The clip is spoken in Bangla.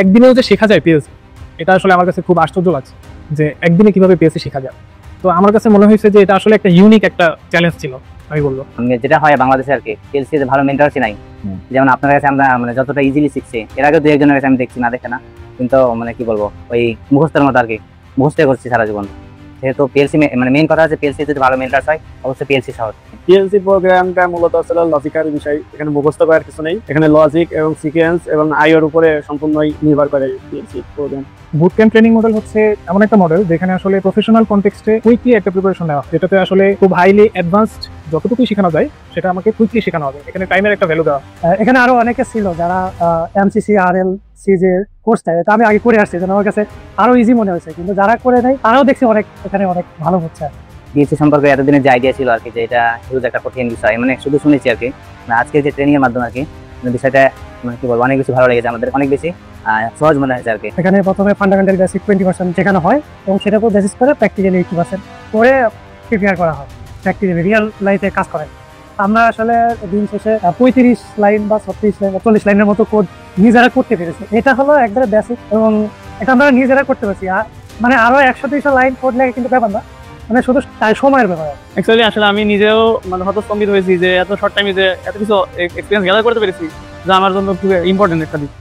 একদিনেও যে শেখা যায় পিএলসি, এটা আসলে আমার কাছে খুব আশ্চর্য লাগছে যে একদিনে কিভাবে পিএলসি শেখা যায়। তো আমার কাছে মনে হয়েছে যে এটা আসলে একটা ইউনিক একটা চ্যালেঞ্জ ছিল। আমি বলবো যেটা হয় বাংলাদেশে আর কি, পিএলসি তে ভালো মেন্টরশিপ নাই। যেমন আপনার কাছে আমরা যতটা ইজিলি শিখছি, এর আগে দু একজনের কাছে আমি দেখছি না দেখে না, কিন্তু কি বলবো, ওই মুখস্থের মতো আর কি, মুখস্থই করছি সারা জীবন। যেহেতু পিএলসি মেইন কথা আছে, পিএলসি যদি ভালো মেন্টর হয় অবশ্যই পিএলসি সহজ। পিএলসি প্রোগ্রামটা মূলত আসলে লজিক্যাল বিষয়, এখানে মুখস্থ করার কিছু নেই। এখানে লজিক এবং সিকোয়েন্স এবং আইওর উপরে সম্পূর্ণই নির্ভর করে PLC program. Boot camp training model হচ্ছে এমন একটা মডেল যেখানে আসলে প্রফেশনাল কনটেক্সটে কুইকলি একটা প্রিপারেশন নেওয়া, যেটাতে আসলে খুব হাইলি অ্যাডভান্সড যতটুকুই শেখানো যায় সেটা আমাকে কুইকলি শেখানো হবে। এখানে টাইমের একটা ভ্যালু দেওয়া। এখানে আরো অনেকে ছিল যারা এমসিসি আরএল সিজে কোর্স দেয়, এটা আমি আগে করে আসছি, যেন আমার কাছে আরো ইজি মনে হয়েছে, কিন্তু যারা করে নেয় তারাও দেখছি এখানে অনেক ভালো হচ্ছে। পিএলসি সম্পর্কে এতদিনের যে আইডিয়া ছিল আর কি, যে এটা হিউজ একটা কঠিন বিষয়, শুধু শুনেছি আর কি। আজকে যে ট্রেনিং এর মাধ্যমে আর কি বিষয়টা কি বলবো, অনেক বেশি ভালো লেগেছে আমাদের, অনেক বেশি সহজ মনে হয়েছে আর কি। এখানে প্রথমে ফান্ডামেন্টাল বেসিক 20% শেখানো হয় এবং সেটার উপর বেসিস করে প্র্যাকটিক্যালি 80% করে প্রিপেয়ার করা হয়, প্র্যাকটিক্যালি রিয়েল লাইফে কাজ করে। আমরা আসলে দিন শেষে 35 লাইন বা 36 লাইন 40 লাইনের মতো কোড নিজেরা করতে পেরেছি। এটা হলো একবারে বেসিক এবং এটা আমরা নিজেরা করতে পারছি। আরো 100-200 লাইন কোড লাগে কিন্তু ব্যাপার না, শুধু সময়ের ব্যাপার। অ্যাকচুয়ালি আসলে আমি নিজেও হতস্তম্ভিত হয়েছি যে এত শর্ট টাইমে যে এত কিছু এক্সপিরিয়েন্স গ্যাদার করতে পেরেছি, যা আমার জন্য খুব ইম্পর্টেন্ট একটা দিক।